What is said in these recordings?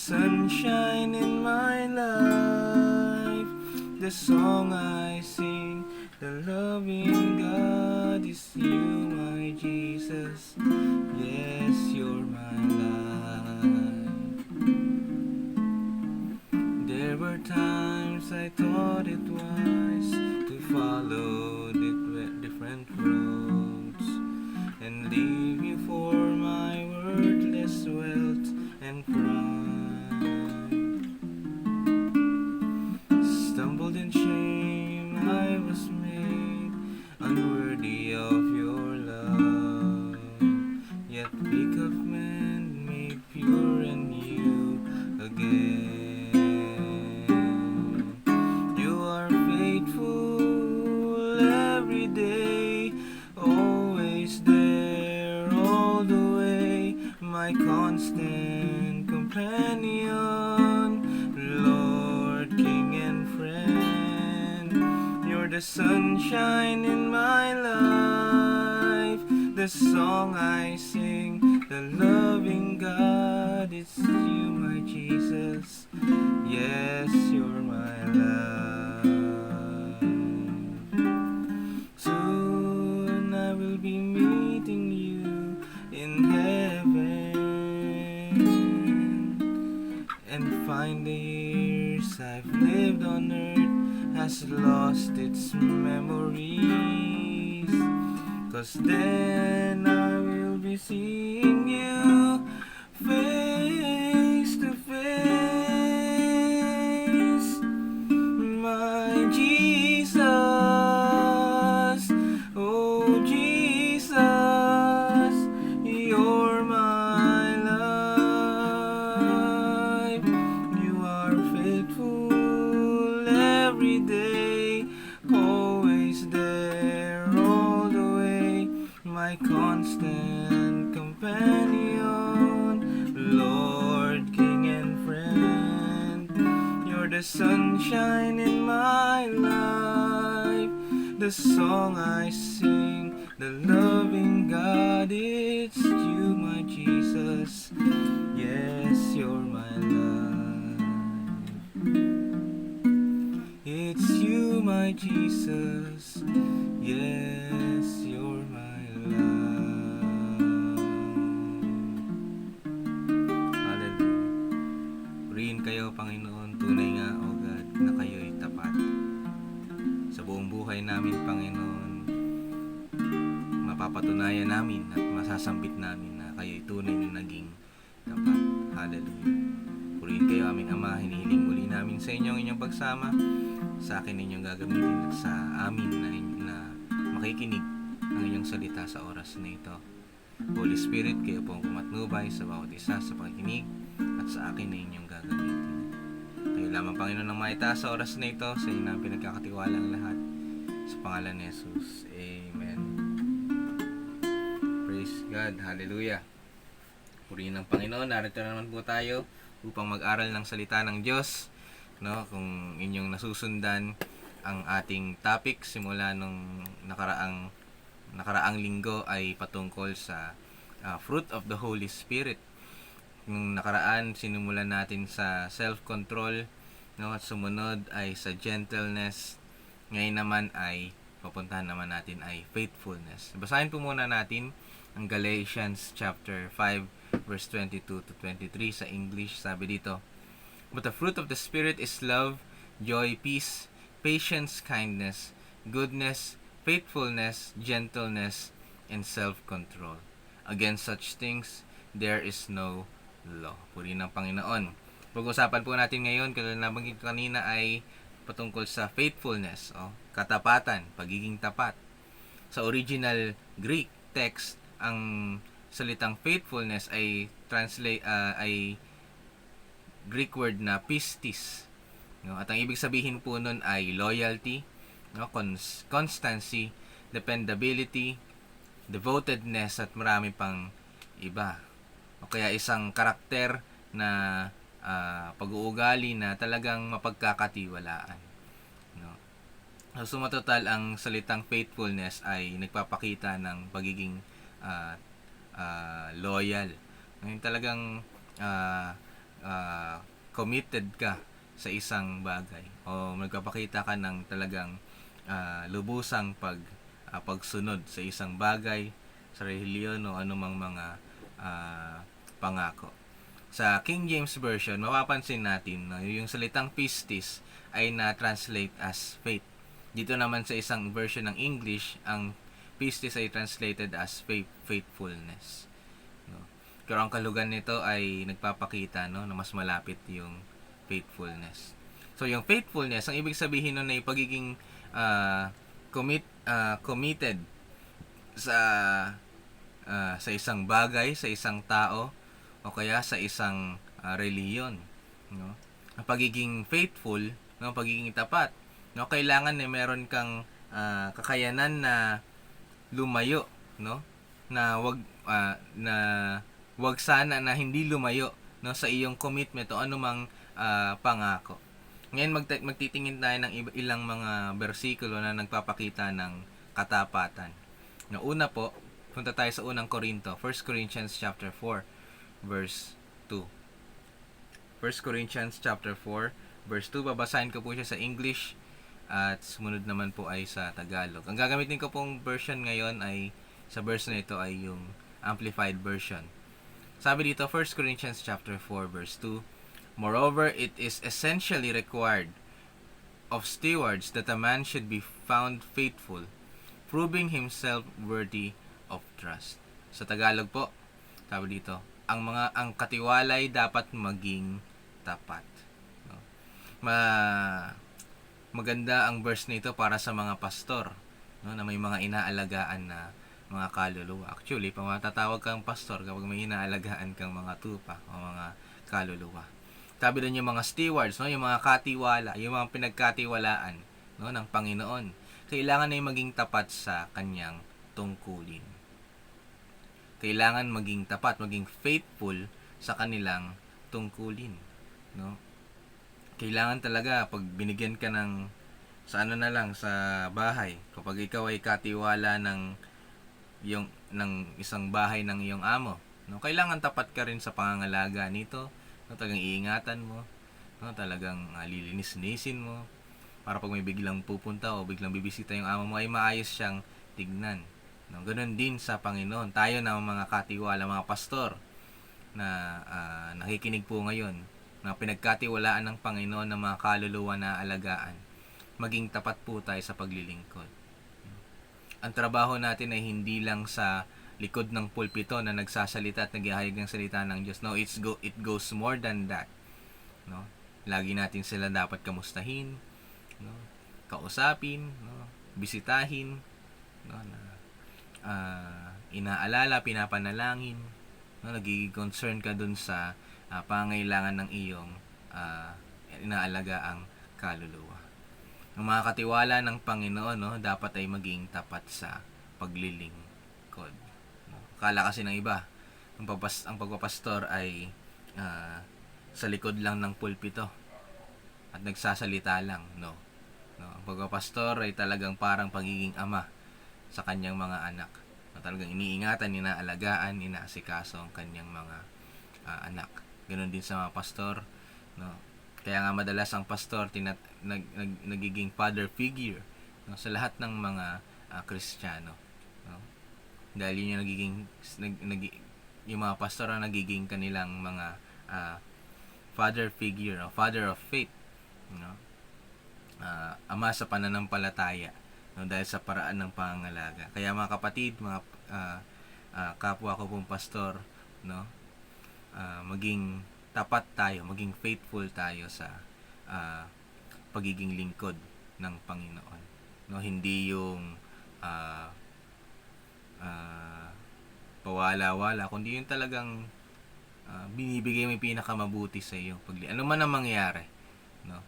sunshine in my life, the song I sing, the loving God is you, my Jesus. Yes, you're my life. There were times I thought it wise to follow different roads and leave you for my worthless wealth and pride. Stumbled in shame, I was made unworthy of your love. Yet pick of men made pure and new again. You are faithful every day, always there all the way, my constant companion, Lord, King and friend. You're the sunshine in my life, the song I sing, the loving God, it's you, my Jesus. Yes, you're my love. Soon I will be meeting you in heaven and find the years I've lived on earth has lost its memories. 'Cause then I will be seeing you face to face, my Jesus. Oh Jesus, you're my life. You are faithful every day, always there all the way, my constant companion, Lord, King and friend. You're the sunshine in my life, the song I sing, the loving God, it's you, my Jesus. Yes, you're my life. It's you, my Jesus. Yes, you're my love. Hallelujah. Purihin kayo, Panginoon. Tunay nga, O God, na kayo'y tapat. Sa buong buhay namin, Panginoon, mapapatunayan namin at masasambit namin na kayo'y tunay na naging tapat. Hallelujah. Purihin kayo, aming Ama. Hinihiling muli namin sa inyo ang inyong pagsama. Sa akin inyong gagamitin at sa amin na makikinig ang inyong salita sa oras na ito. Holy Spirit, kayo po ang pumatnubay sa bawat isa sa pakikinig at sa akin na inyong gagamitin. Kayo lamang, Panginoon, ang maitaas sa oras na ito. Sa inyo namin pinagkakatiwala ang lahat. Sa pangalan ni Jesus. Amen. Praise God. Hallelujah. Purihin ng Panginoon. Narito na naman po tayo upang mag-aral ng salita ng Diyos. No, kung inyong nasusundan ang ating topic simula nung nakaraang linggo ay patungkol sa fruit of the Holy Spirit. Nung nakaraan sinimulan natin sa self-control, no, at sumunod ay sa gentleness. Ngayon naman ay papuntahan naman natin ay faithfulness. Basahin po muna natin ang Galatians chapter 5 verse 22 to 23 sa English. Sabi dito, "But the fruit of the Spirit is love, joy, peace, patience, kindness, goodness, faithfulness, gentleness, and self-control. Against such things, there is no law." Purihin ng Panginoon. Pag-usapan po natin ngayon, kaya nabanggit ko kanina, ay patungkol sa faithfulness, katapatan, pagiging tapat. Sa original Greek text, ang salitang faithfulness ay Greek word na pistis, no? At ang ibig sabihin po nun ay loyalty, no? Constancy, dependability, devotedness, at marami pang iba. O kaya isang karakter na pag-uugali na talagang mapagkakatiwalaan, no? So matotal, ang salitang faithfulness ay nagpapakita ng pagiging loyal. Ngayon talagang committed ka sa isang bagay o magpapakita ka ng talagang lubusang pagsunod sa isang bagay, sa relihiyon o anumang mga pangako. Sa King James Version, mapapansin natin na yung salitang pistis ay na-translate as faith. Dito naman sa isang version ng English, ang pistis ay translated as faithfulness. No? Pero ang kalugan nito ay nagpapakita no, na mas malapit yung faithfulness. So yung faithfulness, ang ibig sabihin nun ay pagiging committed sa isang bagay, sa isang tao, o kaya sa isang reliyon, no? Ang pagiging faithful, no, pagiging tapat, no, kailangan na meron kang kakayanan na lumayo, no, na wag sana na hindi lumayo, no, sa iyong commitment o anumang pangako. Ngayon magtitingin tayo ng ilang mga bersikulo na nagpapakita ng katapatan. No, una po, punta tayo sa unang Korinto, 1 Corinthians chapter 4 verse 2. 1 Corinthians chapter 4 verse 2, babasahin ko po siya sa English at sumunod naman po ay sa Tagalog. Ang gagamitin ko pong version ngayon ay sa verse na ito ay yung Amplified version. Sabi dito 1 Corinthians chapter 4 verse 2, moreover, it is essentially required of stewards that a man should be found faithful, proving himself worthy of trust. Sa Tagalog po, sabi dito, ang katiwalay dapat maging tapat. No? Maganda ang verse nito para sa mga pastor, no, na may mga inaalagaan na mga kaluluwa. Actually, pamatatawag kang pastor kapag may inaalagaan kang mga tupa o mga kaluluwa. Sabi doon yung mga stewards, no, yung mga katiwala, yung mga pinagkatiwalaan, no, ng Panginoon. Kailangan ay maging tapat sa kanyang tungkulin. Kailangan maging tapat, maging faithful sa kanilang tungkulin, no? Kailangan talaga pag binigyan ka ng sa bahay, kapag ikaw ay katiwala ng isang bahay ng iyong amo, no? Kailangan tapat ka rin sa pangangalaga nito, no? Talagang iingatan mo, no? Talagang lilinis-linisin mo para pag may biglang pupunta o biglang bibisita yung amo mo ay maayos siyang tignan. No, ganoon din sa Panginoon. Tayo na mga katiwala, mga pastor na nakikinig po ngayon, na pinagkatiwalaan ng Panginoon ng mga kaluluwa na alagaan, maging tapat po tayo sa paglilingkod. Ang trabaho natin ay hindi lang sa likod ng pulpito na nagsasalita at naghahayag ng salita ng Diyos. No, it goes more than that. No? Lagi natin sila dapat kamustahin, no? Kausapin, no? Bisitahin, no? Inaalala, pinapanalangin, no? Nagiging concern ka dun sa pangailangan ng iyong inaalagaang kaluluwa. Ang mga katiwala ng Panginoon, no, dapat ay maging tapat sa paglilingkod. No? Akala kasi ng iba, ang pagpapastor ay sa likod lang ng pulpito at nagsasalita lang. No? Ang pagpapastor ay talagang parang pagiging ama sa kanyang mga anak. No, talagang iniingatan, inaalagaan, inaasikaso ang kanyang mga anak. Ganon din sa mga pastor, no. Kaya nga madalas ang pastor nagiging father figure, no, sa lahat ng mga Kristiyano, no. Dahil yun yung yung mga pastor ang nagiging kanilang mga father figure, no, father of faith, no. Ama sa pananampalataya, no, dahil sa paraan ng pangangalaga. Kaya mga kapatid, mga kapwa ko pong pastor, no, maging tapat tayo, maging faithful tayo sa pagiging lingkod ng Panginoon. No, hindi yung pawala-wala, kundi yung talagang binibigay mo yung pinakamabuti sa iyo. Ano man ang mangyari, no,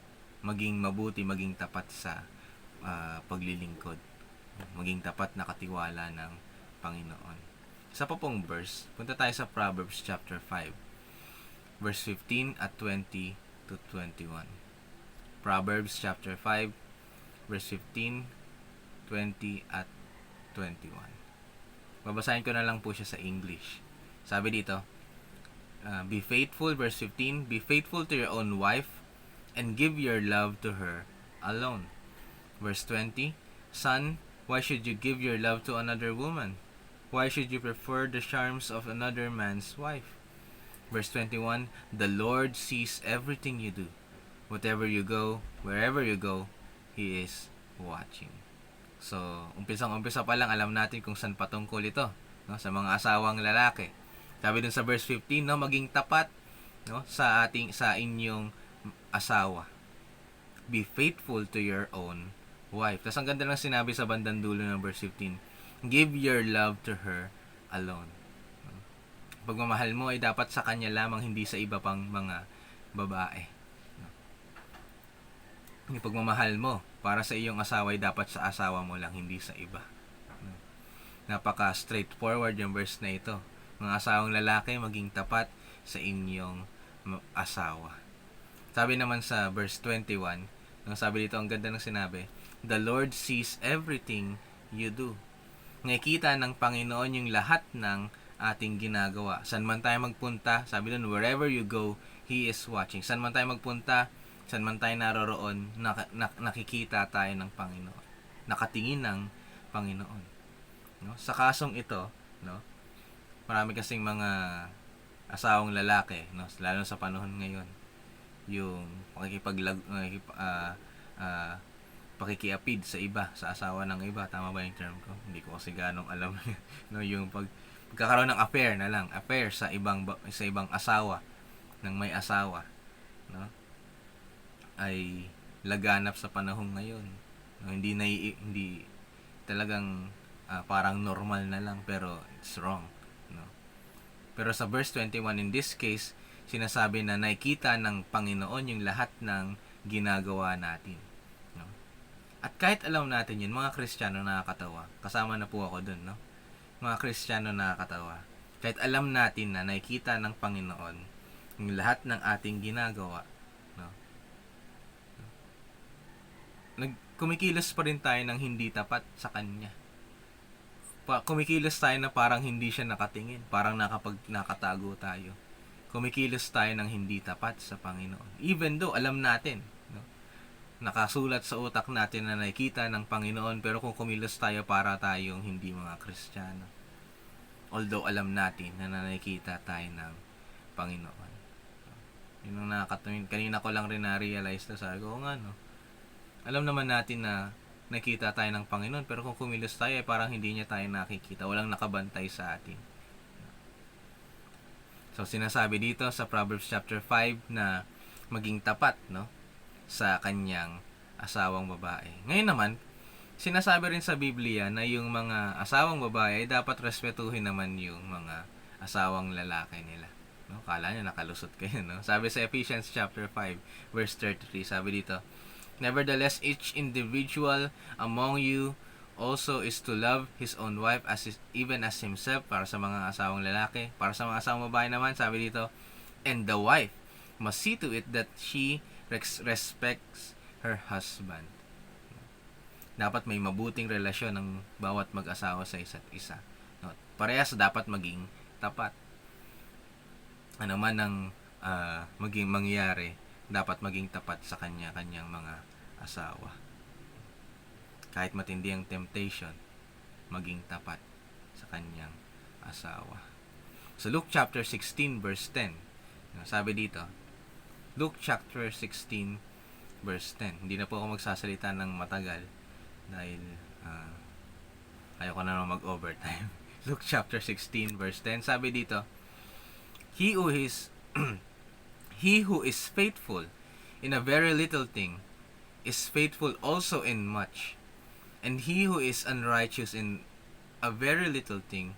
maging mabuti, maging tapat sa paglilingkod, maging tapat na katiwala ng Panginoon. Isa pa pong verse, punta tayo sa Proverbs chapter 5, verse 15 at 20 to 21. Proverbs chapter 5, verse 15, 20 at 21. Babasahin ko na lang po siya sa English. Sabi dito, Be faithful, verse 15, be faithful to your own wife and give your love to her alone. Verse 20, son, why should you give your love to another woman? Why should you prefer the charms of another man's wife? Verse 21, the Lord sees everything you do. Whatever you go, wherever you go, He is watching. So, umpisang-umpisa pa lang, alam natin kung saan patungkol ito, no? Sa mga asawang lalaki. Sabi dun sa verse 15, no, maging tapat, no, sa inyong asawa. Be faithful to your own wife. Tapos ang ganda lang sinabi sa bandang dulo ng verse 15, give your love to her alone. Pagmamahal mo ay dapat sa kanya lamang, hindi sa iba pang mga babae. Yung pagmamahal mo para sa iyong asawa ay dapat sa asawa mo lang, hindi sa iba. Napaka straightforward yung verse na ito. Mga asawang lalaki, maging tapat sa inyong asawa. Sabi naman sa verse 21, sabi dito, ang ganda ng sinabi, the Lord sees everything you do. Nakikita ng Panginoon yung lahat ng ating ginagawa. Saan man tayo magpunta, sabi doon, wherever you go, He is watching. Saan man tayo magpunta, saan man tayo naroroon, nakikita tayo ng Panginoon. Nakatingin ng Panginoon. No? Sa kasong ito, no, marami kasing mga asawang lalaki, no, lalo sa panahon ngayon, yung pakikiapid sa iba, sa asawa ng iba. Tama ba yung term ko? Hindi ko kasi ganong alam. No, yung pagkakaroon ng affair sa ibang asawa ng may asawa, no, ay laganap sa panahon ngayon. No, hindi talagang parang normal na lang, pero it's wrong, no. Pero sa verse 21, in this case, sinasabi na nakikita ng Panginoon yung lahat ng ginagawa natin. At kahit alam natin yun, mga Kristiyano nakakatawa. Kasama na po ako dun, no? Mga Kristiyano nakakatawa. Kahit alam natin na nakikita ng Panginoon yung lahat ng ating ginagawa, no? Kumikilos pa rin tayo ng hindi tapat sa Kanya. Kumikilos tayo na parang hindi siya nakatingin. Parang nakatago tayo. Kumikilos tayo ng hindi tapat sa Panginoon. Even though alam natin, nakasulat sa utak natin na nakikita ng Panginoon, pero kung kumilos tayo, para tayong hindi mga Kristiyano. Although alam natin na nakikita tayo ng Panginoon. Yun ang nakakatuwin. Kanina ko lang rin na-realize na, sabi ko, nga, no? Alam naman natin na nakikita tayo ng Panginoon, pero kung kumilos tayo, parang hindi niya tayo nakikita. Walang nakabantay sa atin. So, sinasabi dito sa Proverbs chapter 5 na maging tapat, no, sa kanyang asawang babae. Ngayon naman, sinasabi rin sa Biblia na yung mga asawang babae ay dapat respetuhin naman yung mga asawang lalaki nila. No? Kala nyo nakalusot kayo, no? Sabi sa Ephesians chapter 5 verse 33, sabi dito, nevertheless, each individual among you also is to love his own wife even as himself. Para sa mga asawang lalaki. Para sa mga asawang babae naman, sabi dito, and the wife must see to it that she respects her husband. Dapat may mabuting relasyon ng bawat mag-asawa sa isa't isa. No? Parehas dapat maging tapat. Ano man ang maging mangyari, dapat maging tapat sa kanyang mga asawa. Kahit matindi ang temptation, maging tapat sa kanyang asawa. So Luke chapter 16 verse 10. Sabi dito, Luke chapter 16 verse 10. Hindi na po ako magsasalita ng matagal dahil ayoko na naman mag-overtime. Luke chapter 16 verse 10. Sabi dito, He who is faithful in a very little thing is faithful also in much. And he who is unrighteous in a very little thing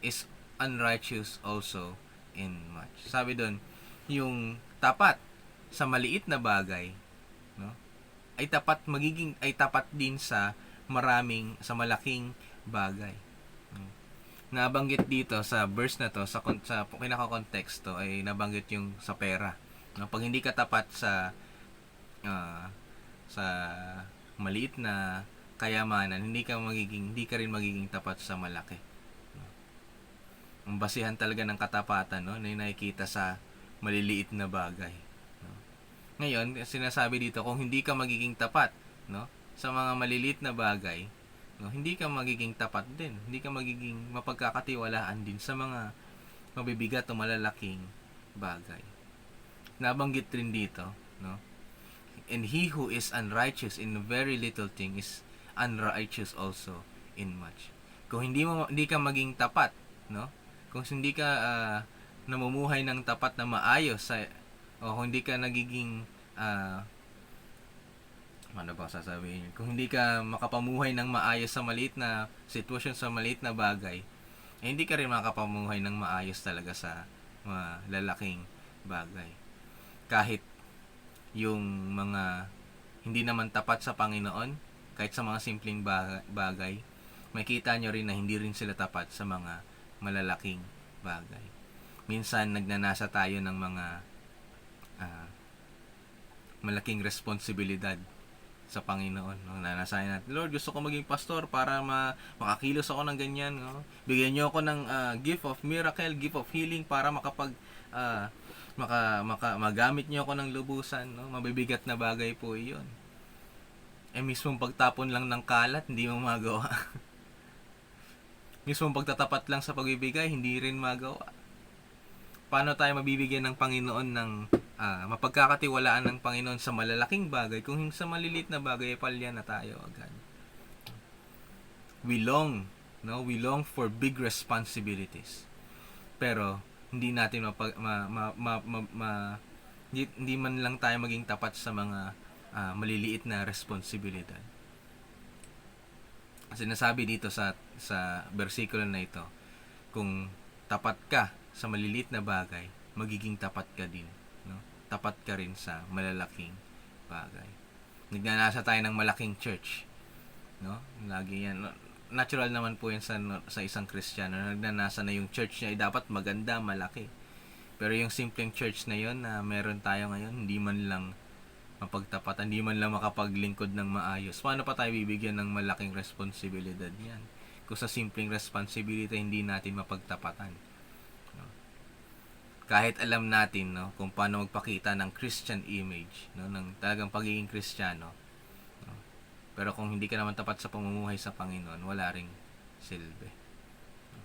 is unrighteous also in much. Sabi doon, yung tapat sa maliit na bagay, no, ay tapat din sa malaking bagay. Nabanggit dito sa verse na to, sa pinaka-konteksto ay nabanggit yung sa pera. No, pag hindi ka tapat sa maliit na kayamanan, hindi ka rin magiging tapat sa malaki. No? Ang basihan talaga ng katapatan, no, na nakikita sa maliliit na bagay. No? Ngayon, sinasabi dito, kung hindi ka magiging tapat, no, sa mga maliliit na bagay, no, hindi ka magiging tapat din. Hindi ka magiging mapagkakatiwalaan din sa mga mabibigat o malalaking bagay. Nabanggit rin dito, no? And he who is unrighteous in very little thing is unrighteous also in much. Kung hindi ka maging tapat, no? Kung hindi ka namumuhay ng tapat na maayos o kung hindi ka nagiging ano ba sasabihin? Kung hindi ka makapamuhay ng maayos sa maliit na sitwasyon, sa maliit na bagay, hindi ka rin makapamuhay ng maayos talaga sa malalaking bagay. Kahit yung mga hindi naman tapat sa Panginoon, kahit sa mga simpleng bagay, makita nyo rin na hindi rin sila tapat sa mga malalaking bagay. Minsan, nagnanasa tayo ng mga malaking responsibilidad sa Panginoon. No? Nanasayan natin, Lord, gusto ko maging pastor para makakilos ako ng ganyan. No? Bigyan nyo ako ng gift of miracle, gift of healing para magamit nyo ako ng lubusan. No? Mabibigat na bagay po iyon. Mismong pagtapon lang ng kalat, hindi mo magawa. Mismong pagtatapat lang sa pagbibigay, hindi rin magawa. Paano tayo mabibigyan ng Panginoon ng mapagkakatiwalaan ng Panginoon sa malalaking bagay kung sa malilit na bagay palya na tayo agad? We long for big responsibilities. Pero hindi natin hindi man lang tayo maging tapat sa mga maliliit na responsibilidad. Sinasabi dito sa bersikulo na ito, kung tapat ka sa maliliit na bagay, magiging tapat ka din, no? Tapat ka rin sa malalaking bagay. Nagnanasa tayo ng malaking church, no? Lagi yan, natural naman po yan sa isang Kristiyano. Nagnanasa na yung church niya ay dapat maganda, malaki. Pero yung simpleng church na yon na meron tayo ngayon, hindi man lang mapagtapatan, hindi man lang makapaglingkod ng maayos. Paano pa tayo bibigyan ng malaking responsibilidad yan? Kung sa simpleng responsibility hindi natin mapagtapatan. No? Kahit alam natin, no, kung paano magpakita ng Christian image, no, ng talagang pagiging Kristiyano. No? Pero kung hindi ka naman tapat sa pamumuhay sa Panginoon, wala ring silbi. No?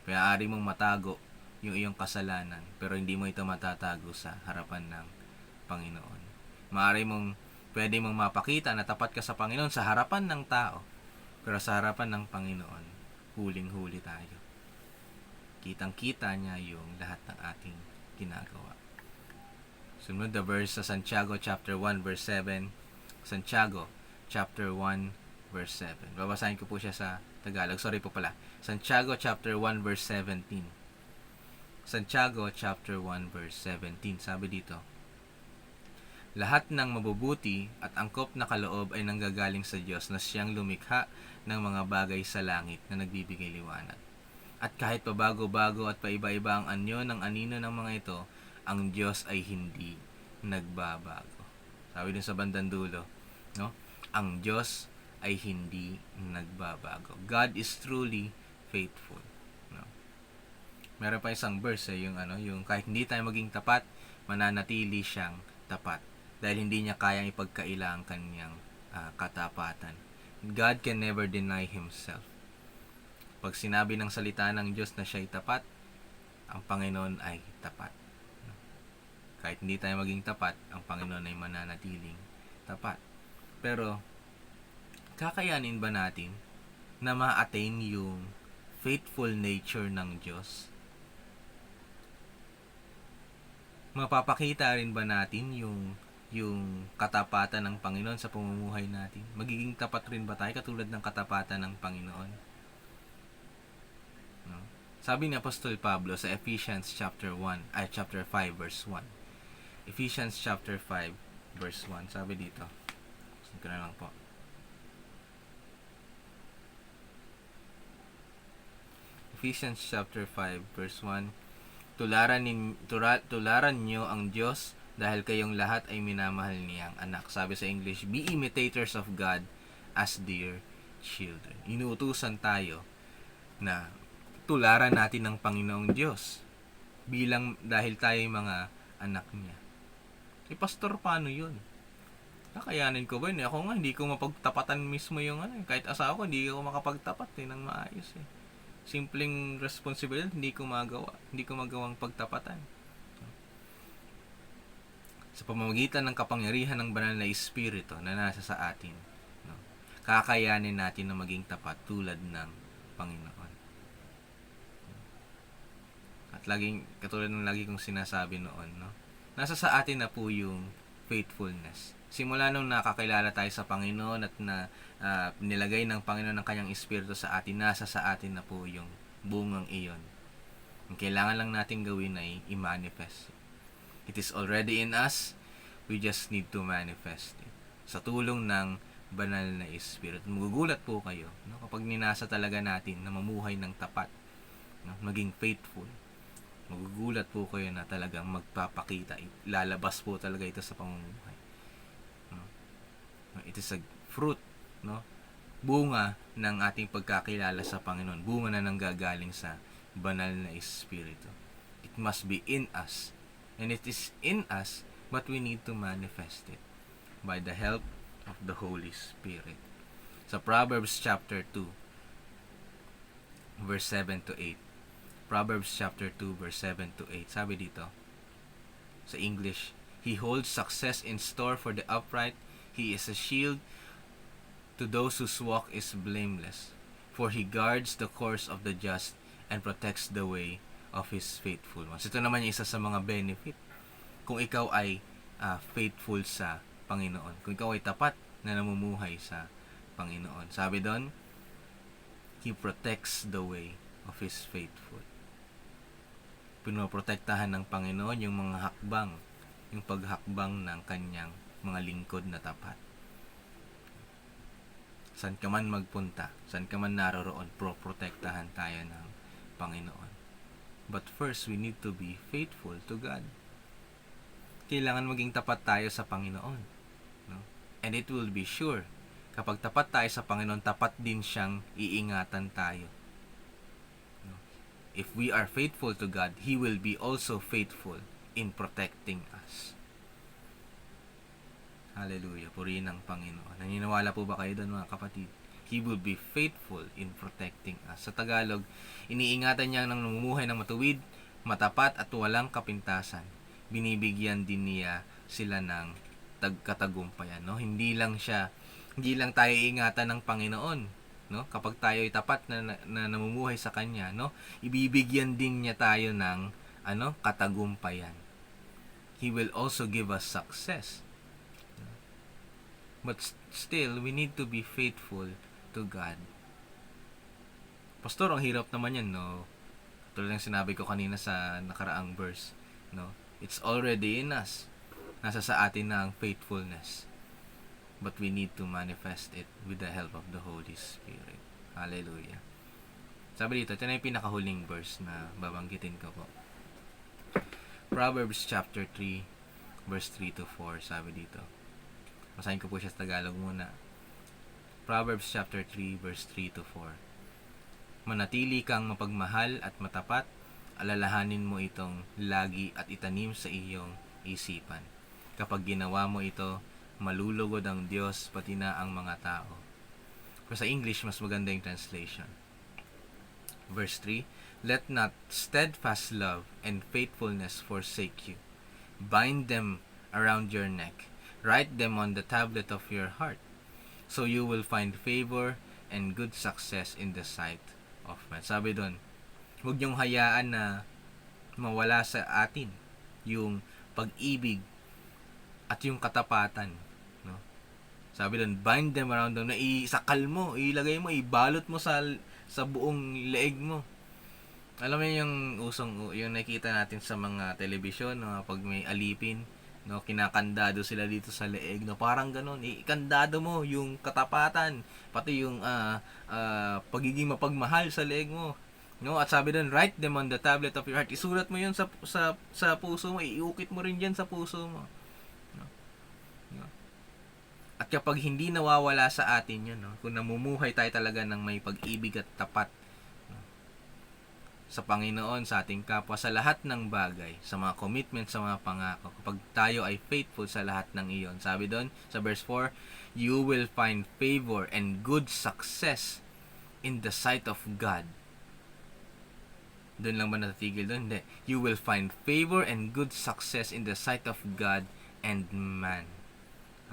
Kaya ari mong matago yung iyong kasalanan, pero hindi mo ito matatago sa harapan ng Panginoon. Pwede mong mapakita na tapat ka sa Panginoon sa harapan ng tao, pero sa harapan ng Panginoon, huling-huli tayo. Kitang-kita niya yung lahat ng ating ginagawa. Sunod na verse sa Santiago chapter 1 verse 7. Santiago chapter 1 verse 7. Babasahin ko po siya sa Tagalog. Santiago chapter 1 verse 17. Santiago chapter 1 verse 17. Sabi dito, lahat ng mabubuti at angkop na kaloob ay nanggagaling sa Diyos na siyang lumikha ng mga bagay sa langit na nagbibigay liwanag. At kahit pabago-bago at paiba-iba ang anyo ng anino ng mga ito, ang Diyos ay hindi nagbabago. Sabi din sa bandang dulo, no? Ang Diyos ay hindi nagbabago. God is truly faithful. No? Meron pa isang verse, yung kahit hindi tayo maging tapat, mananatili siyang tapat. Dahil hindi niya kayang ipagkaila ang kanyang katapatan. God can never deny Himself. Pag sinabi ng salita ng Diyos na siya ay tapat, ang Panginoon ay tapat. Kahit hindi tayo maging tapat, ang Panginoon ay mananatiling tapat. Pero, kakayanin ba natin na ma-attain yung faithful nature ng Diyos? Mapapakita rin ba natin yung katapatan ng Panginoon sa pamumuhay natin? Magiging tapat rin ba tayo katulad ng katapatan ng Panginoon? No? Sabi ni Apostol Pablo sa Ephesians chapter 5 verse 1. Ephesians chapter 5 verse 1. Sabi dito. Gusto ko na lang po. Ephesians chapter 5 verse 1. Tularan niyo ang Diyos dahil kayong lahat ay minamahal niyang anak. Sabi sa English, be imitators of God as dear children. Inuutusan tayo na tularan natin ng Panginoong Diyos bilang dahil tayo mga anak niya. Pastor, paano yun? Kakayanin ko ba yun? Ako nga, hindi ko mapagtapatan mismo yung kahit asawa ko, hindi ko makapagtapat ng maayos Simpleng responsibility, hindi ko magawa. Hindi ko magawang pagtapatan. Sa pamamagitan ng kapangyarihan ng banal na Espiritu na nasa sa atin, kakayanin natin na maging tapat tulad ng Panginoon. At katulad ng lagi kong sinasabi noon, nasa sa atin na po yung faithfulness. Simula nung nakakilala tayo sa Panginoon at nilagay ng Panginoon ng kanyang Espiritu sa atin, nasa sa atin na po yung bungang iyon. Ang kailangan lang natin gawin ay i-manifest. It is already in us, we just need to manifest it. Sa tulong ng banal na Espiritu. Magugulat po kayo kapag ninasa talaga natin na mamuhay ng tapat, maging faithful. Magugulat po kayo na talagang magpapakita. Lalabas po talaga ito sa pamumuhay. It is a fruit, bunga ng ating pagkakilala sa Panginoon. Bunga na nanggagaling sa banal na Espiritu. It must be in us. And it is in us, but we need to manifest it by the help of the Holy Spirit. Sa Proverbs chapter 2, verse 7 to 8. Proverbs chapter 2, verse 7 to 8. Sabi dito, sa English, He holds success in store for the upright. He is a shield to those whose walk is blameless. For He guards the course of the just and protects the way of His faithful ones. Ito naman yung isa sa mga benefit. Kung ikaw ay faithful sa Panginoon. Kung ikaw ay tapat na namumuhay sa Panginoon. Sabi doon, He protects the way of His faithful. Pinoprotektahan ng Panginoon yung mga hakbang, yung paghakbang ng kanyang mga lingkod na tapat. San ka man magpunta, san ka man naroroon, protektahan tayo ng Panginoon. But first, we need to be faithful to God. Kailangan maging tapat tayo sa Panginoon. And it will be sure, kapag tapat tayo sa Panginoon, tapat din siyang iingatan tayo. If we are faithful to God, He will be also faithful in protecting us. Hallelujah. Purihin ang Panginoon. Naniniwala po ba kayo doon, mga kapatid? He will be faithful in protecting us. Sa Tagalog, iniingatan niya ng namumuhay ng matuwid, matapat at walang kapintasan. Binibigyan din niya sila ng katagumpayan. Hindi lang tayo iingatan ng Panginoon. Kapag tayo ay tapat na namumuhay sa Kanya, ibibigyan din niya tayo ng katagumpayan. He will also give us success. But still, we need to be faithful to God. Pastor, ang hirap naman yan, Tulad ng sinabi ko kanina sa nakaraang verse, It's already in us. Nasa sa atin na ang faithfulness. But we need to manifest it with the help of the Holy Spirit. Hallelujah. Sabi dito, ito na yung pinakahuling verse na babanggitin ko po. Proverbs chapter 3, verse 3 to 4, sabi dito. Basahin ko po siya sa Tagalog muna. Proverbs chapter 3, verse 3 to 4. Manatili kang mapagmahal at matapat, alalahanin mo itong lagi at itanim sa iyong isipan. Kapag ginawa mo ito, malulugod ang Diyos pati na ang mga tao. Pero sa English, mas maganda yung translation. Verse 3, Let not steadfast love and faithfulness forsake you. Bind them around your neck. Write them on the tablet of your heart, so you will find favor and good success in the sight of men. Sabi doon, huwag niyong hayaan na mawala sa atin yung pag-ibig at yung katapatan. Sabi doon, bind them around them, na isakal mo, ilagay mo, ibalot mo sa buong leeg mo. Alam mo yung yung nakikita natin sa mga telebisyon, pag may alipin, kinakandado sila dito sa leeg, parang ganun, ikandado mo yung katapatan, pati yung pagiging mapagmahal sa leeg mo. At sabi doon, write them on the tablet of your heart. Isulat mo yun sa puso mo, iukit mo rin diyan sa puso mo. At kapag hindi nawawala sa atin yun, kung namumuhay tayo talaga ng may pag-ibig at tapat, sa Panginoon, sa ating kapwa, sa lahat ng bagay, sa mga commitment, sa mga pangako. Kapag tayo ay faithful sa lahat ng iyon. Sabi doon sa verse 4, you will find favor and good success in the sight of God. Doon lang ba natatigil doon? Hindi. You will find favor and good success in the sight of God and man.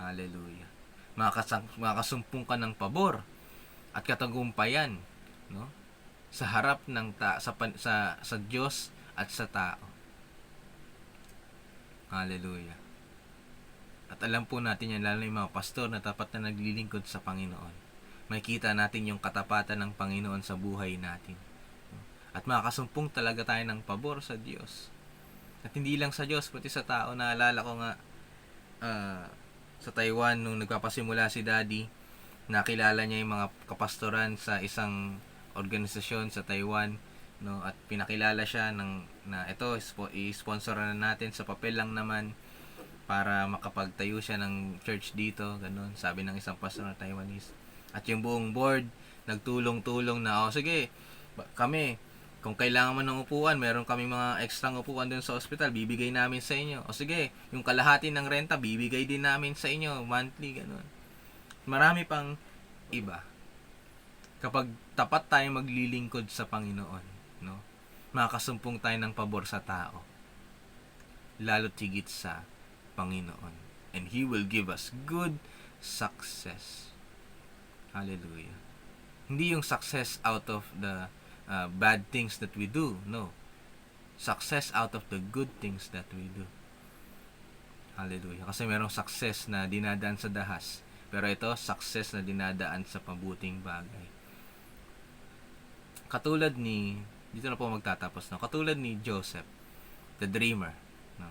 Hallelujah. Makakasumpong ka ng pabor at katagumpayan, no? Sa harap ng sa Diyos at sa tao. Hallelujah. At alam po natin yan, lalo na yung mga pastor na tapat na naglilingkod sa Panginoon. Makikita natin yung katapatan ng Panginoon sa buhay natin. At makakasumpong talaga tayo ng pabor sa Diyos. At hindi lang sa Diyos, pati sa tao. Naalala ko nga sa Taiwan, nung nagpapasimula si Daddy, nakilala niya yung mga kapastoran sa isang organisasyon sa Taiwan, no? At pinakilala siya na ito, i-sponsor na natin, sa papel lang naman, para makapagtayo siya ng church dito, ganun, sabi ng isang pastor na Taiwanese. At yung buong board, nagtulong-tulong na, sige, kami, kung kailangan mo ng upuan, meron kaming mga extra upuan dun sa ospital, bibigay namin sa inyo. O sige, yung kalahati ng renta, bibigay din namin sa inyo, monthly, ganun. Marami pang iba. Kapag tapat tayo maglilingkod sa Panginoon, no? Makakasumpong tayo ng pabor sa tao. Lalo't higit sa Panginoon. And He will give us good success. Hallelujah. Hindi yung success out of the bad things that we do. No. Success out of the good things that we do. Hallelujah. Kasi merong success na dinadaan sa dahas. Pero ito, success na dinadaan sa mabuting bagay. Katulad ni, dito na po magtatapos, no? Katulad ni Joseph, the dreamer. No?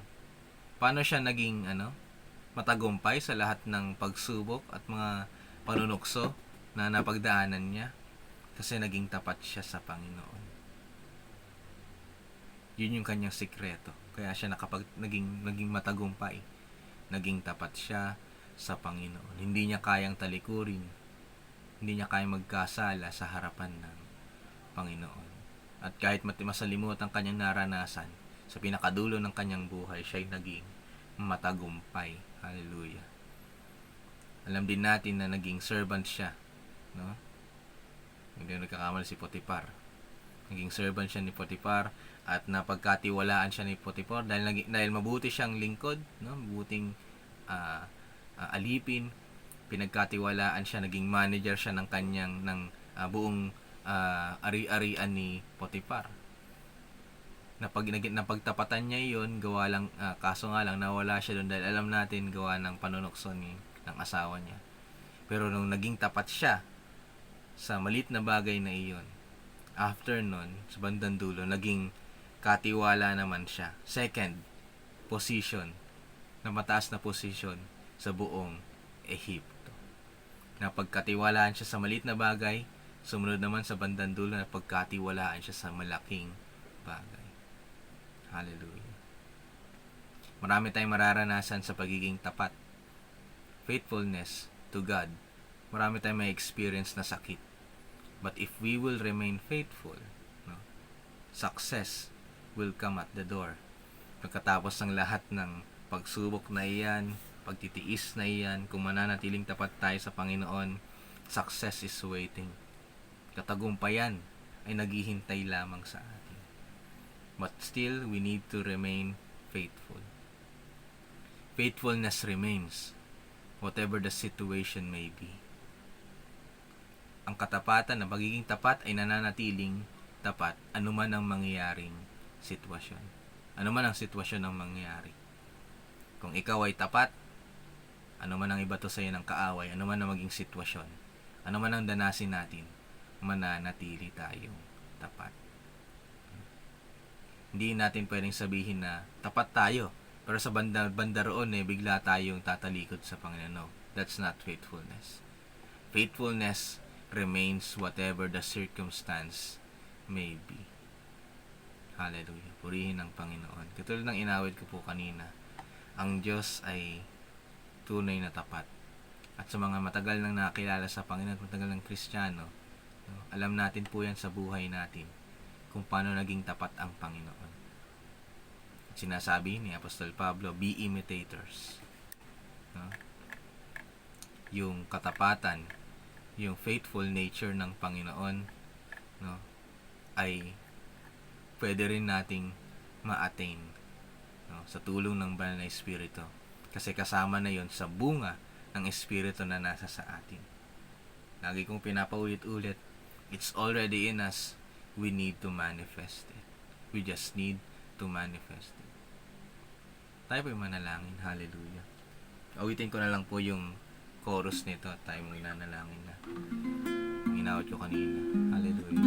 Paano siya naging matagumpay sa lahat ng pagsubok at mga panunukso na napagdaanan niya? Kasi naging tapat siya sa Panginoon. Yun yung kanyang sikreto. Kaya siya naging matagumpay. Naging tapat siya sa Panginoon. Hindi niya kayang talikurin. Hindi niya kayang magkasala sa harapan ng Panginoon. At kahit masalimuot ang kanyang naranasan, sa pinakadulo ng kanyang buhay, siya'y naging matagumpay. Hallelujah. Alam din natin na naging servant siya. No? Hindi nagkakamali si Potiphar. Naging servant siya ni Potiphar at napagkatiwalaan siya ni Potiphar dahil mabuti siyang lingkod, no? Mabuting alipin, pinagkatiwalaan siya, naging manager siya ng kanyang buong ari-arian ni Potiphar. Napagtapatan niya yon, gawa lang kaso nga lang nawala siya doon dahil alam natin gawa ng panunukso ng asawa niya. Pero nung naging tapat siya sa malit na bagay na iyon, after nun, sa bandang dulo, naging katiwala naman siya. Second position, na mataas na position sa buong Ehipto. Napagkatiwalaan siya sa malit na bagay, sumunod naman sa bandang dulo, napagkatiwalaan siya sa malaking bagay. Hallelujah. Marami tayong mararanasan sa pagiging tapat. Faithfulness to God. Marami tayong may experience na sakit. But if we will remain faithful, no, success will come at the door. Pagkatapos ng lahat ng pagsubok na iyan, pagtitiis na iyan, kung mananatiling tapat tayo sa Panginoon, success is waiting. Katagumpayan ay naghihintay lamang sa atin. But still, we need to remain faithful. Faithfulness remains, whatever the situation may be. Ang katapatan na pagiging tapat ay nananatiling tapat anuman ang mangyayaring sitwasyon. Anuman ang sitwasyon ng mangyayari. Kung ikaw ay tapat, anuman ang ibato sa iyo ng kaaway, anuman ang maging sitwasyon, anuman ang danasin natin, mananatili tayong tapat. Hindi natin pwedeng sabihin na tapat tayo, pero sa banda roon bigla tayong tatalikod sa Panginoon. No, that's not faithfulness. Faithfulness remains whatever the circumstance may be. Hallelujah. Purihin ang Panginoon. Katulad ng inawit ko po kanina, ang Diyos ay tunay na tapat. At sa mga matagal nang nakilala sa Panginoon, matagal ng Kristiyano, alam natin po yan sa buhay natin, kung paano naging tapat ang Panginoon. Sinasabi ni Apostol Pablo, be imitators. No? Yung katapatan, yung faithful nature ng Panginoon, no, ay pwede rin nating ma-attain, no, sa tulong ng Banal na Espiritu. Kasi kasama na yon sa bunga ng Espiritu na nasa sa atin. Lagi kong pinapaulit-ulit, it's already in us. We need to manifest it. We just need to manifest it. Tayo po'y manalangin. Hallelujah. Awitin ko na lang po yung chorus nito at tayo mong nanalangin na. Ang inawat ko kanina. Hallelujah.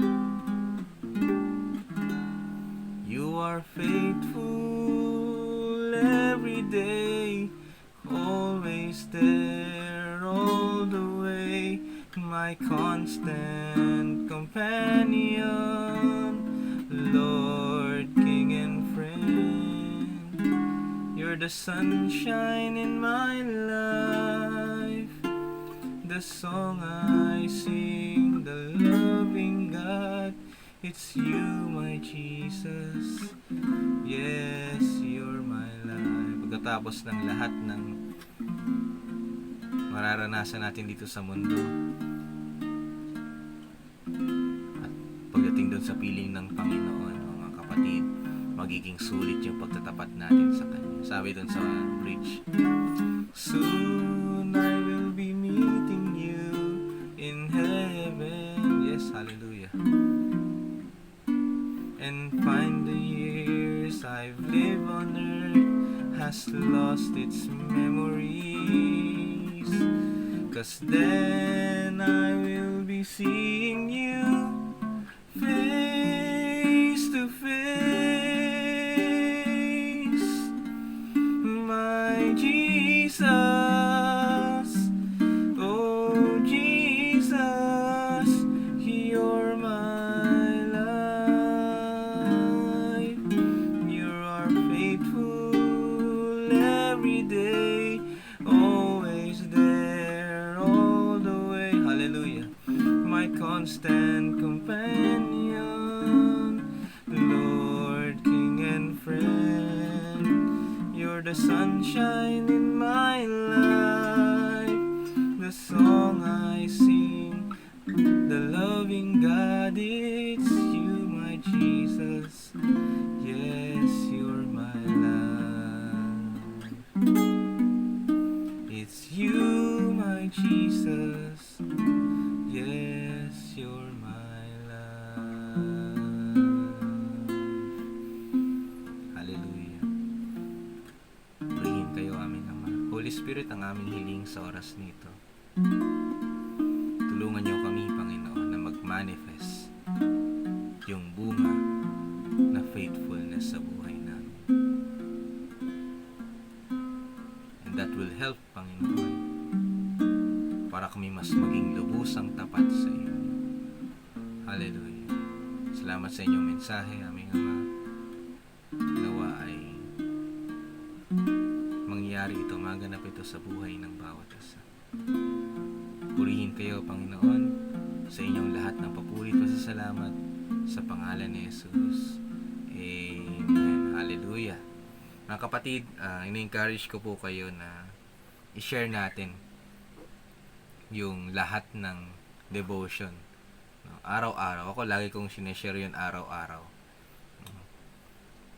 You are faithful every day, always there all the way, my constant companion, Lord, King and friend. You're the sunshine in my life, the song I sing, the loving God. It's you, my Jesus. Yes, you're my life. Pagkatapos ng lahat ng mararanasan natin dito sa mundo, at pagdating doon sa piling ng Panginoon, mga kapatid, magiging sulit yung pagtatapat natin sa Kanya. Sabi doon sa bridge, soon I will be meeting you in heaven. Yes, hallelujah. And find the years I've lived on earth has lost its memories, 'cause then I will be seeing you face to face, my Jesus. Oh Jesus, you're my life. You are faithful every day, always there all the way. Hallelujah. My constant companion, Lord, King and friend. You're the sunshine in my life, the song I sing, the loving God. It's you, my Jesus. Yes, you're my life. It's you, my Jesus. Yes, you're my life. Hallelujah. Purihin kayo, aming Ama. Holy Spirit, ang aming hiling sa oras nito. Tulungan niyo kami, Panginoon, na mag-manifest yung bunga na faithfulness sa buhay namin. And that will help, Panginoon, para kami mas maging lubusang tapat sa iyo. Hallelujah. Salamat sa inyong mensahe, aming Ama. Nawa ay mangyari ito, maganap ito sa buhay ng bawat isa. Purihin kayo, Panginoon, sa inyong lahat ng papuri at pasasalamat sa pangalan ni Jesus. Amen. Hallelujah. Mga kapatid, ini-encourage ko po kayo na i-share natin yung lahat ng devotion. Araw-araw. Ako lagi kong sineshare yun araw-araw.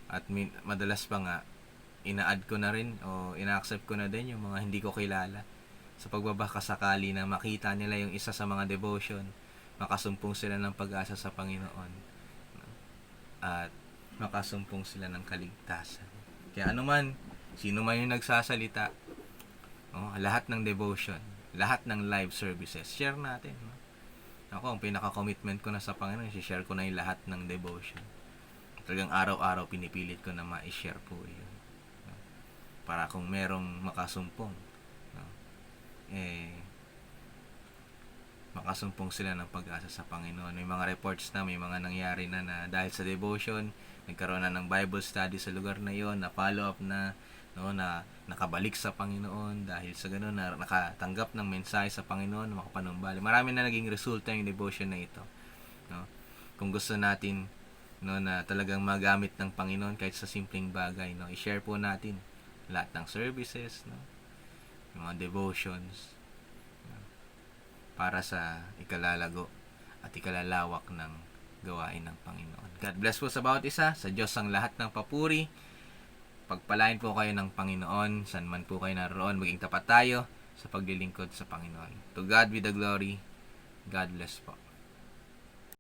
At madalas pa nga, ina-add ko na rin o ina-accept ko na din yung mga hindi ko kilala sa pagbabaka sakali na makita nila yung isa sa mga devotion, makasumpong sila ng pag-asa sa Panginoon at makasumpong sila ng kaligtasan. Kaya anuman, sino man yung nagsasalita, lahat ng devotion, lahat ng live services, share natin. Ako, ang pinaka-commitment ko na sa Panginoon, share ko na yung lahat ng devotion. Talagang araw-araw pinipilit ko na ma-share po yun. Para kung merong makasumpong, makasumpong sila ng pag-asa sa Panginoon. May mga reports na, may mga nangyari na dahil sa devotion, nagkaroon na ng Bible study sa lugar na yon, na follow up na, na nakabalik sa Panginoon dahil sa gano'n, na nakatanggap ng mensahe sa Panginoon, makapanumbalik. Marami na naging resulta yung devotion na ito. Kung gusto natin no, na talagang magamit ng Panginoon kahit sa simpleng bagay, no. I-share po natin lahat ng services, no, yung mga devotions, no, para sa ikalalago at ikalalawak ng gawain ng Panginoon. God bless po sa bawat isa. Sa Diyos ang lahat ng papuri. Pagpalain po kayo ng Panginoon. San man po kayo naroon, maging tapat tayo sa paglilingkod sa Panginoon. To God be the glory. God bless po.